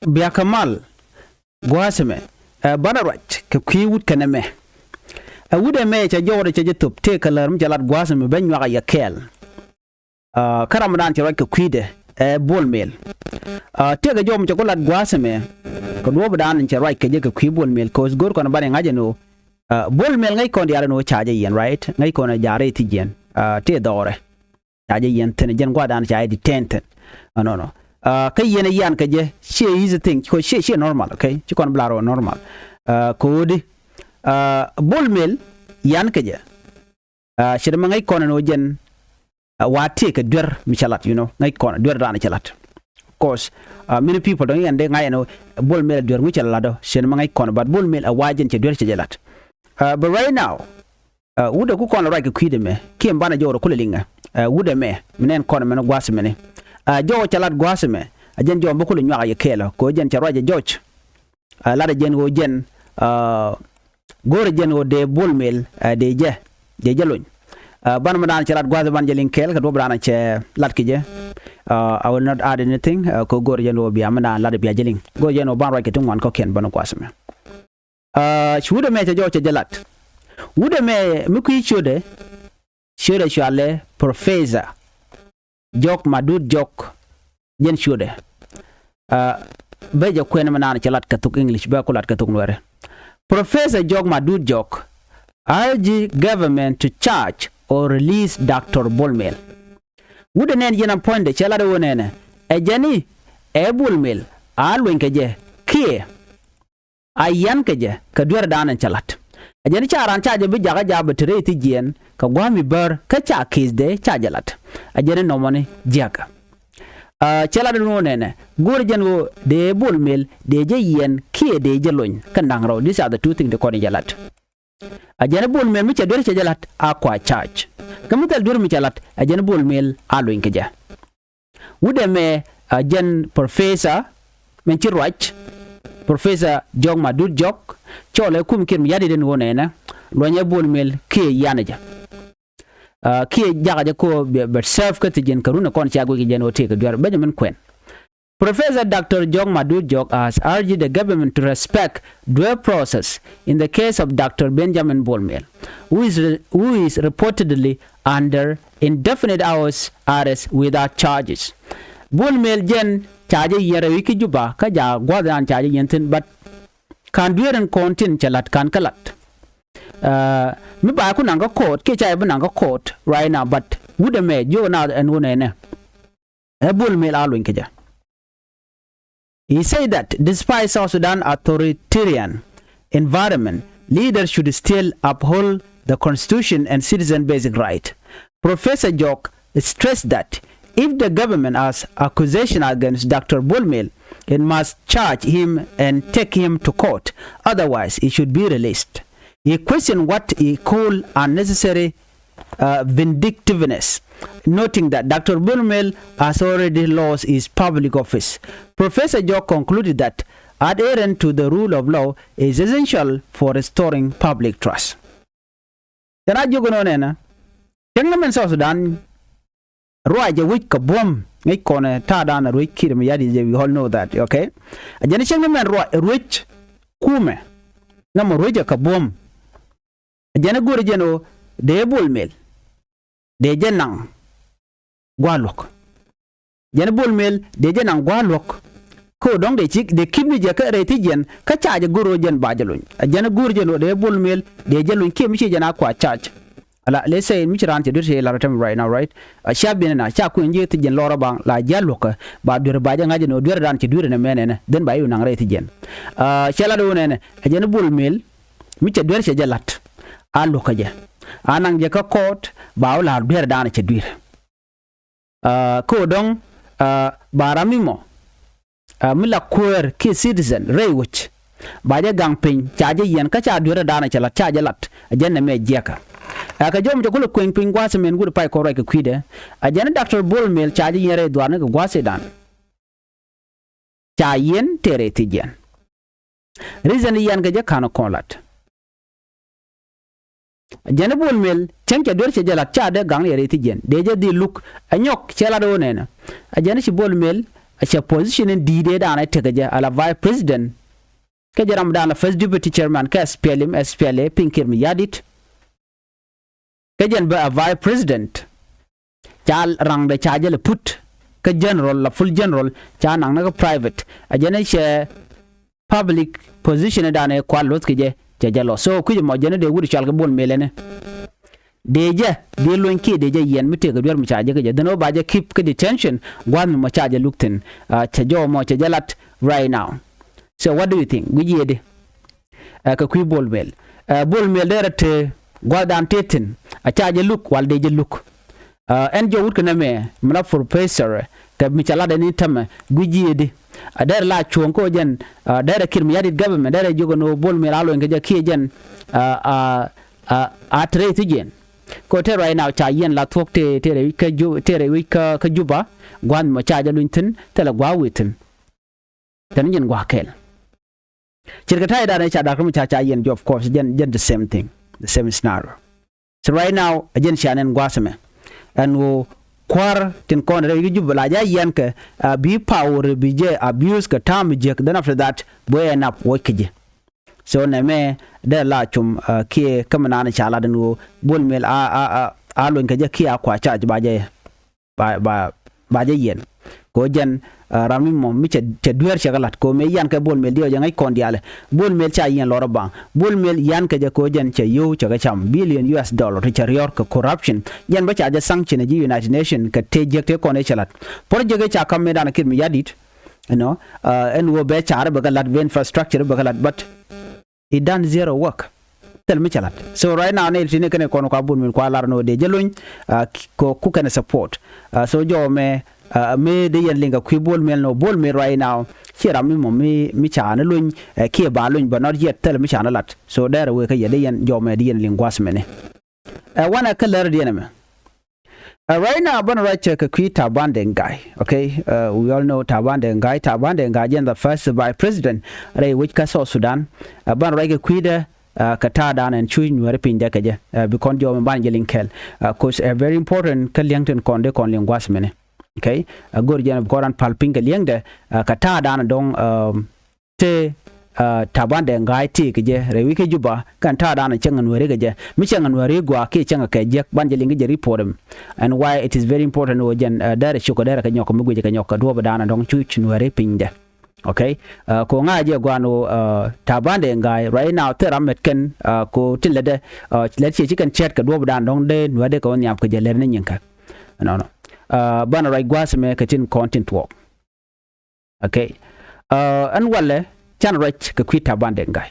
biakamal gwasme banarach ke kiwut kaname awude me cha jore cha jetup te kalarm jalat gwasme benwa ya kel karamdan cha ke kwide bolmel te ga jom cha kolat gwasme ko do badan cha right ke je ke kwi bolmel ko gor ko na bane ngaje no bolmel ngai kon diara no chaje yen right ngai kon jare ti jen te dore chaje yen ten jen gwadan cha di tent no kay yen yan ka je she is a thing ko she normal okay ci kon blaro normal ko di bolmel yan ka je shir ma ngai kon no jen wati ka dur michalat you know ngai kon dur dana chalat of course many people don't yande ngai no bolmel dur mi chalado shir ma ngai kon but bolmel a wajen ci dur ci jalat but right now wuda ku kon right ka kwide me kim bana joro kulelinga wuda me minen kon me no gwasme jo chalat gwasme ajen jo mbokul nyaa ye kelo ko jen charoje joch la de jen go jen gore jen o de bolmel de jeluñ ban ma dan chalat gwasme ban jelin kel ka do brana che lat ki je I will not add anything ko gore jen o bi amana la de bi jelin go jen o ban right ke tun wan ko ken ban gwasme chude me jo che jelat wude me mi ku chude shure shale professor jok madud jok jen shude beja kwena manana chalat katuk english ba kulat katuk nuere professor jok madud jok urge government to charge or release Dr. Bolmel wude nen jena ponde chalade wonene ejani Bolmel alwen keje kie ayan keje kadwer danan chalat ajani charan chaje bi jaga jabe treti jen ka gwami bar ka cha kisde chajalat ajani nomone jaga chelade no nene gor jenwo de bolmel de je yen kie de je loñ kandang raw these are the two things de ko jalat ajani bolmel mi cha dor cha jalat akwa charge kamutal dur mi chalat ajani bolmel aloñ ke ja wude me ajen professor men ci roach professor jong madud jok chole kum kin yadi den wonena lonya bolmel ke yanaja ki jaga ko be serve ka tijen karuna kon chago ki jeno te ka dur benjamin kwen Professor Dr. Jong Madud Jok has urged the government to respect due process in the case of Dr. Benjamin Bolmel, who is reportedly under indefinite hours arrest without charges. Bolmel jen charge yere wiki juba ka ja gwadan charge yentin but kan dueren kontin chalat kan kalat. Mi ba ku nanga court ke chai nanga court right now but wude me jo na en wonene. Bolmel alwin keja. He said that despite South Sudan authoritarian environment, leaders should still uphold the constitution and citizen basic right. Professor Jok stressed that if the government has accusation against Dr. Bolmel, it must charge him and take him to court. Otherwise, he should be released. He questioned what he called unnecessary vindictiveness, noting that Dr. Bolmel has already lost his public office. Professor Jok concluded that adherence to the rule of law is essential for restoring public trust. Tana jogono nena, tenga men South Sudan, roaje wik ka bom, ngai kone ta dana ruëëc kire me yadi we all know that, okay? Ajani chenga men ruëëc kume, ngam ruëëc ka bom. Ajani gore jeno de Bolmel, de jenang gwalok. Jani Bolmel de jenang gwalok. Ko dong de chik de kibni je ka reti jen ka charge goro jen bajalun. Ajani goro jen de Bolmel de jelun kim chi jana kwa charge. Ala let's say mi chiran te dirse la time right now right. Shabina na cha ku nje ti jen lora bang la jaloka ba dur baja ngaje no dur dan ti dur ne menene den ba yu nang reti jen. Chala do nene ajani Bolmel mi cha dur se jalat. Aloka je. Anang je ka court ba la dur dan ti dur. Ko dong baramimo mila kuer ki citizen rewich baje gangpin chaje yen ka cha dura dana chala chaje lat ajen me jeka ka jom jokul kwen pin gwase men gudu pai ko rek kwide ajen Dr. Bolmel chaje yere dwana ga gwase dan cha yen tere tijen reason yen ga je kana konlat ajen Bolmel chenke dor che jala cha de gang yere tijen deje di look anyok chela do nena ajen si Bolmel a position in D da na take ja ala vice president ka jaram da na first deputy chairman ka SPLA pinkir mi yadit ka jan ba a vice president chal rang da cha le put ka general la full general cha nang na ka private a jane she public position da na kwa lot ke je jalo so ku mo jane de wuri chal ka bon melene deja de lonki deja yen mi te ga dur mi chaje ga dano ba je keep ka detention gwan mi chaje lukten cha jo mo cha jalat right now. So what do you think guji yede ka ku bol mel der te gwadam tetin a chaje luk wal deja luk en jo wut kana me mna professor ka mi chala da ni tam guji yede der la chuon ko jen der kir mi yadit government der jogo no bol mel alo nga ja ki jen a trade jen ko te right now cha yen la thok te re ka ju te re ka juba gwan ma cha ja luntin te la gwa witin tan yen gwa kel chirka tai da ne cha da kuma cha yen of course jen the same thing, the same scenario. So right now again shanen gwasame and wo kwar tin kon re juba la ja yen ka bi power bi je abuse ka tam je then after that boy end up workje. So na me da la chum ke kamana na chala da no bol mel a lon ka je ki akwa cha ba je yen ko jen rami mo mi che duer chagalat ko me yan ka bol mel dio jangai kon diale bol mel cha yen loro bang bol mel yan ka je ko jen che yo chaga cham billion US dollar to rior ka corruption yen ba cha ja sanction ji United Nation ka te je te kon e chalat por je ga cha kam me dana kid mi yadit you know and wo be cha ba galat infrastructure ba galat but it done zero work tel mi chalat. So right now ne tine kene kono ka bul min kwa lar no de jelun ko ku kana support so jo me de yen linga ku bol mel no bol me right now chira mi mo mi cha na lun ke ba lun but not yet tel mi cha na lat so there we ka ye de yen jo me de yen lingwas mene wana kalar de ne me right now ban right check ku taban deng guy. Okay, we all know taban deng guy jen the first vice president re which ka so Sudan ban right ku de kata dan and chui Nuer pinja kaje because jo ban jelin kel cause very important kalyangten konde kon lingwas mene. Okay, gor jen koran palping kalyangde kata dan dong te taban deng guy ti kaje re wike juba kan ta dan changan Nuer kaje mi changan Nuer gwa ke changa kaje ban jelin ge report and why it is very important wo jen dare shuko dare ka nyoko mi guje ka nyoko do ba dan dong chui Nuer pinja. Okay, ko ngaje gwano taban deng guy right now te ramet ken ko tilade let's say chicken chat ka do dan dong de Nuer de ko nyap ka je ler ne nyinka no ban right gwas me ka tin content work. Okay, an wale chan right ka kwita taban deng guy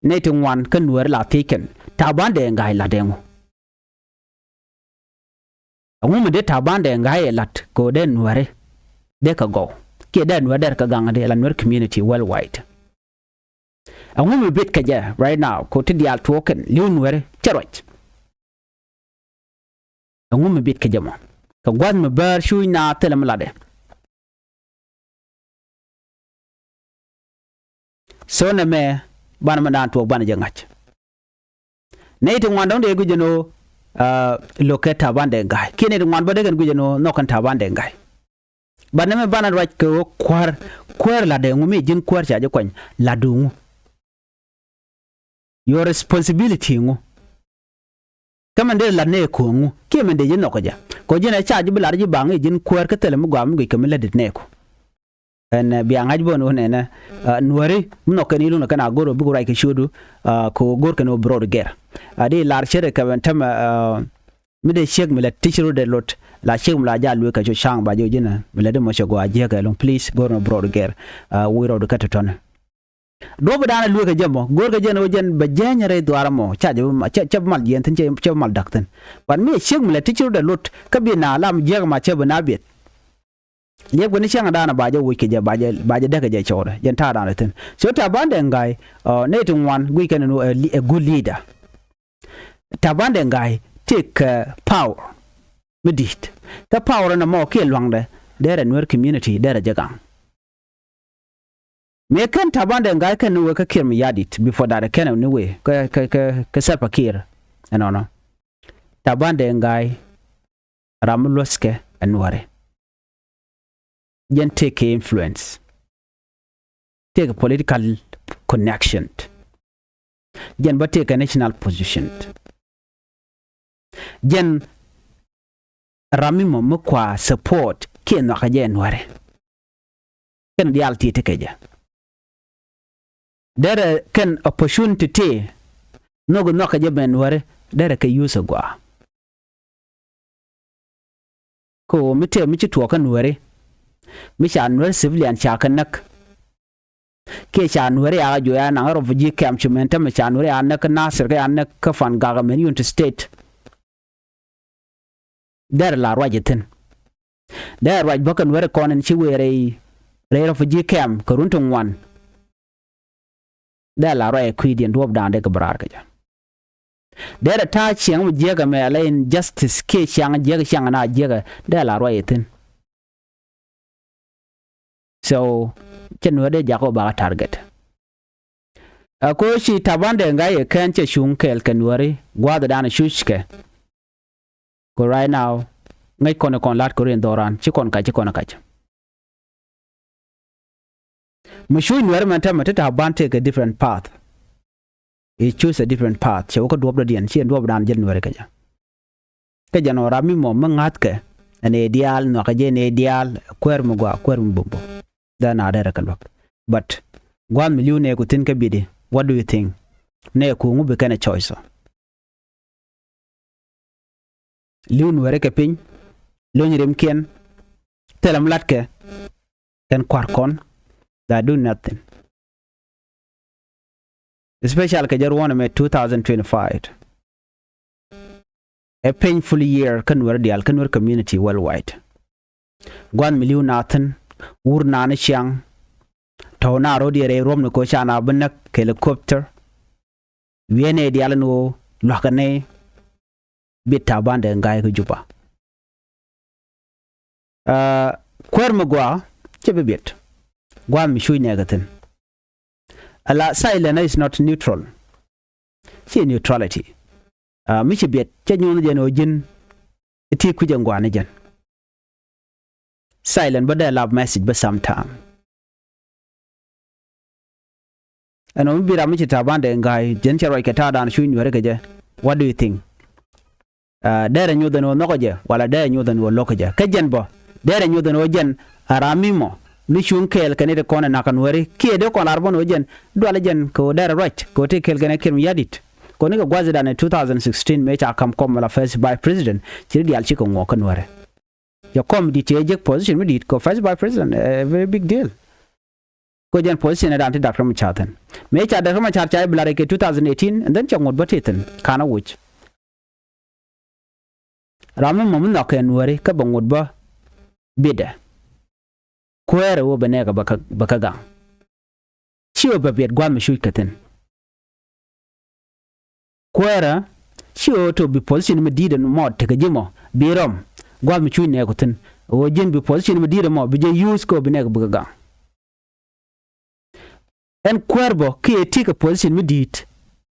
netin wan kan Nuer la taken taban deng guy la dengo amu de taban deng guy lat ko den Nuer de ka go ke den Nuer der ka ganga de la Nuer community worldwide amu bit ka ja right now ko ti dial token liu Nuer charot amu bit ka jama ka gwan me bar shu na telam la de so na me ban man to ban jangach ne ti wan dong de gujeno loketa ban de guy kine de wan ba de gujeno no kan taban de guy ban me ban right ko kwar la de ngumi jin kwar cha je kwan la dungu your responsibility ngu kama de la ne ko ngu ke men de jin no ko ja ko jina cha ji bilar ji bang jin kwar ka tele mu gwam gi kamela de ne ko en bi angaj bono ne na Nuer no kan ilu no kana goro bu right ke shodu ko gor kan bro de ger ade lar chere ka ban tam mi de shek mi la tishru de lot la shek mi la ja lu ka jo shang ba jo jina mi la de mo shego aje ka long please gor no bro de ger we ro de kataton do ba dana lu ka jamo gor ga jeno jen ba jenyare dwara mo cha mal yen tin che mal dakten ban mi shek mi la tishru de lot ka bi na lam je ma che ba na bet le gwani shanga dana baje wike je baje daga je chora yen ta dana tin so taban deng guy netin one we can know a good leader taban deng guy take power medit the power na mo ke lwangde there Nuer community there jagang me kan taban deng guy kan we ka kirmi yadit before that can no way ka self kir no taban deng guy ramloske anware jen take influence, take political connection, jen ba take a national position, jen ramimo mukwa support ken wakaje Nuer ken dialti tekeja dere ken opportunity te nogo nokaje ben Nuer dere ke use gwa ko mite michi tuwa kan Nuer micha Nuer civilian cha kanak ke cha Nuer ya jo ya na refugee camp chimenta micha Nuer ya nak nasir ke anak ka fan government unit state dere la rajetin dere raj bakan Nuer konen chi were refugee camp karuntun wan dere la raj kwidien dob dande ka brar ka dere ta chiang jega me alain justice ke chiang jega chiang na jega dere la rajetin so chen wede jako ba target ko shi tabande ngai kan che shung kel kanwari gwada dana shushke ko right now ngai kono kon lat ko ren doran chi kon ka mushu Nuer manta mata ban take a different path. He choose a different path che ko dob dien chi dob dan jen Nuer ka jano rami mo mangat ke ane ideal no ka je ne ideal kwer mo bombo da na da kan but 1 million ne ko tin ka bidi what do you think ne ko ngu be kana choice liun Nuer ke pin lo nyirem ken telam latke ken kwarkon that do nothing especially ka jar wona me 2025 a painful year kan Nuer dial kan Nuer community worldwide 1 million nathan urna na chiang tawna rodi re rom ko chana banak helicopter wiene dial no lokane bita bande ngai ko juba kwermugwa chebebet gwa mishu negatin ala silent is not neutral she neutrality michi bet chanyon jeno jin iti kuje ngwane jan silent but they love message but sometime ano bira michi tabande ngai jen chero ikata dan shu Nuer keje what do you think dere nyudan wo nokoje wala dere nyudan wo lokoje kajen bo dere nyudan wo jen aramimo mishun kel kanede kona nakan Nuer ki de kon arbon wo jen dwala jen ko dere right ko te kel gane kem yadit ko ni gwazi dan 2016 mecha kam kom la first by president chiri al chiko ngoko Nuer ya kom di teje position mi dit ko first by president a very big deal ko jen position da anti Dr. Machatan mecha Dr. Machar chai blare ke 2018 and then changod bateten kana wuch ramen mom no ken Nuer ka bangod ba bida kwere wo benega baka ga chiwo babet gwa mishu katen kwera chiwo to bi position mi diden mo tege jimo birom gwa mishu ne kutin wo jin bi position mi diden mo bi je use ko benega baka ga en kwerbo ki etika position mi dit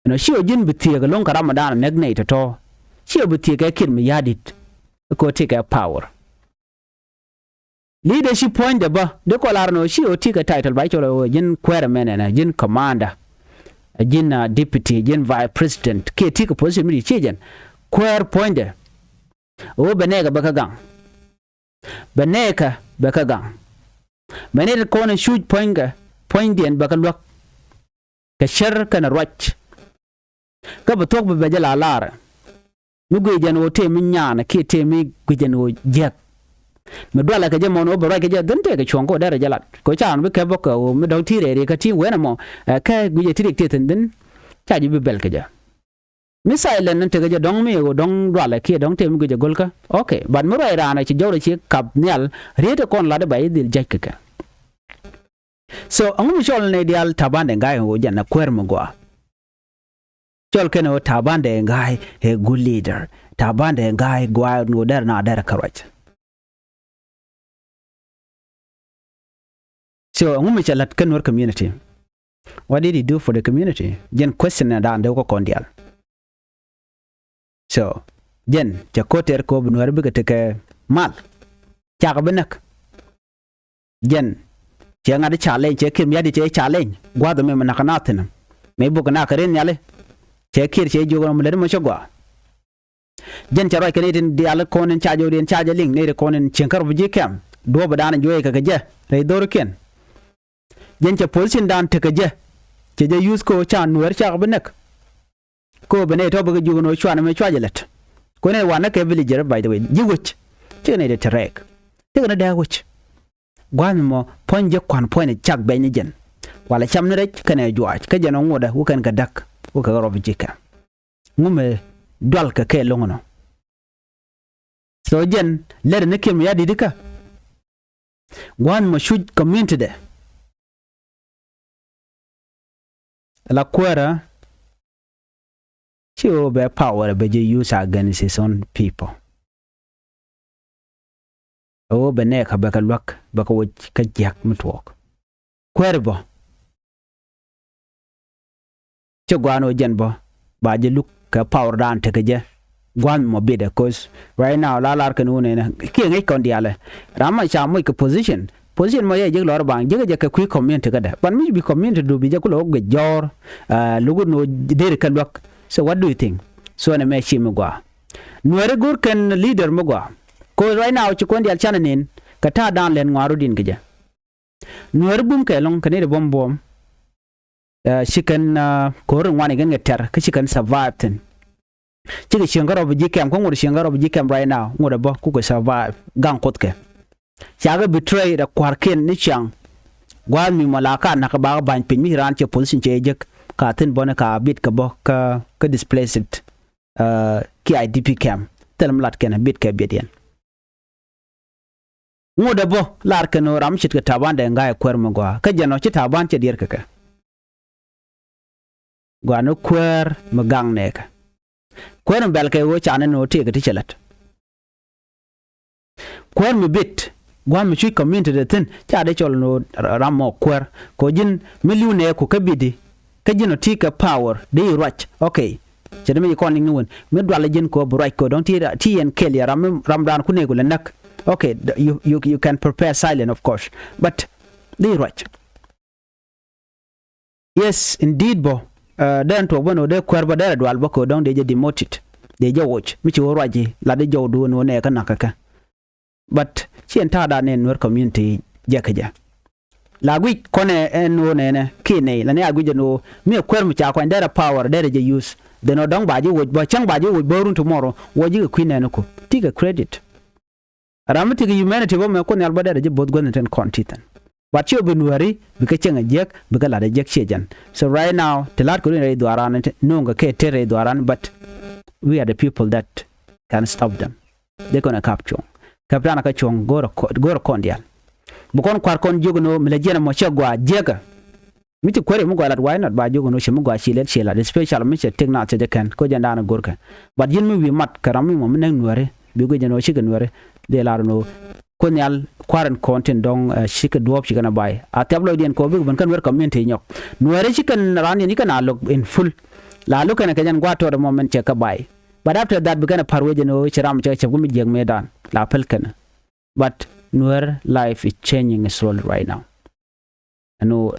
no chiwo jin bi tiega lon karama dana negne to chiwo bi tiega kin mi yadit ko take power leadership point ba de ko larno shi o tika title ba cholo jin kwere menena jin commander jin deputy jin vice president ke tika position mi chijen kwere point o benega baka gang beneka baka gang menel ko na shoot point den baka lok ka shar kana roch ka ba tok ba jala lar mi gwejen o te mi nyana ke te mi gwejen o jek me dwala ka jemo no bora ka je dante ka chongo dara jalat ko chan be ke boko me dong tire ka ti wena mo ka guje tire teten den ta ji be bel ka ja misile nan te ga dong me go dong dwala ke dong te mi guje golka okay ban mo ra na ci jawra ci kap nyal rete kon la de bay dil jek ka so amu chol ne dial tabande ngai ho janna kwermo go chol ken o tabande ngai a good leader tabande ngai gwa no der na der karwach so ngum chalat kan Nuer community what did he do for the community jen question na dan de ko kondial so jen ja koter ko Nuer bi ke mal cha ga benak jen che ngade challenge che kim yadi che challenge gwa do me manakanatina me bu kana karen yale che kir che jogo mo le mo chogwa jen che roi kanedin di ala konen chajo den chaja ling ne konen chenkar buji kam do badana joye ka je re dor ken jen che position dan te ka je che je use ko cha nuer cha benek ko bene to bu jogo no chwana me chwajelet ko ne wana ke villager by the way jiwich che ne de trek te na da wich gwan mo ponje kwan point chak be ni jen wala cham ne rek kane juaj ka jeno ngoda wu kan ka dak wu ka rob jika ngume dol ka ke longono so jen ler ne kem ya didika gwan mo shuj community de la kwara chiwo be power be je use against his own people o bene ka baka lwak baka wo ka jak mutwok kwerbo che gwano jenbo ba je luk ka power dan te je gwan mo bide cause right now la lar kan one na ki ngai kon diale rama cha mo ka position mo ye je lor bang je ka ku community ka da ban mi bi community do bi je ko log jor lugu no der ka lwak so what do you think so na me shi mo gwa nuere gur kan leader mo gwa ko right now ci kon dial chananin ka ta dan len ngaru din gija nuer bum ke long kanere bom shikan ko rin wani gan gatar ka shikan survive tin ci shingaro bu jikam ko ngur shingaro bu jikam right now ngura ba ku ko survive gang kotke shaga betray da kwarken ni chang gwa mi malaka na ka ba ban pin mi ran ci position ci jek ka tin bona ka bit ka bo ka displaced ki idp cam telam lat ken bit ka bidien ngoda bo lar kano ram chit ka taban de ngai kwer mo gwa ka jeno chi taban che dir ka gwa no kwer magang ne ka kwer mbel ke wo chane no te ka ti chelat kwer mi bit gwa mi chi community de tin cha de chol no ram mo kwer ko jin million ko ka bidi ka jino ti ka power de rach okay chede mi ko ni won mi dwala jin ko bu rach ko don ti en kel ya ram dan ku ne ko nak okay, you can prepare silent, of course, but they right. Yes, indeed, bo. Then to one of the kwerba there do albako down they demoted. They just watch. Michi oraji la de jo do no ne kanaka. But she entada ne Nuer community jakaja. La gwi kone no ne kine la ne agwi no me kwer mi cha kwa ndera power there je use. They no dong baji wo bo chang baji wo borun tomorrow wo ji queen ne ko. Take a credit. Ramati humanity bo me ko ne albada je bod gon ten content but you be nuari bi ka chenga jek bi ka la de jek shejan so right now telat ko ne do aran no nga ke tere do aran but we are the people that can stop them they gonna capture kaptana ka chong goro kondial bu kon kwar kon jogono mi le jena mo chegwa jega miti kwere mu gwalat why not ba jogono shemu gwa shilet shela the special mi che tekna che kan ko janda na gorka but yin mi wi mat karami mo ne nuare bi go jeno shiga nuare de larno konyal kwaren content dong shika duop shika na bai a tablo dien ko bi ban kan wer community nyok nuare shikan ran ni kana log in full la lo kana kan gwato the moment che ka bai but after that bi kana parwe no chiram che che gumi jeng medan la pel kana but Nuer life is changing slowly right now no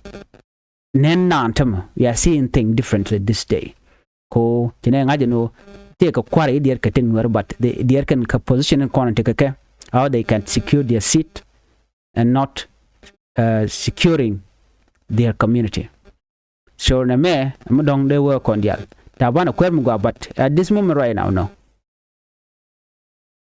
nen nantam we are seeing things differently this day ko tine ngaje no take a quarry dear cutting Nuer but they can position in corner take a how they can secure their seat and not securing their community. So na me amdong they work on dial. Tabana kwer mugwa but at this moment right now no.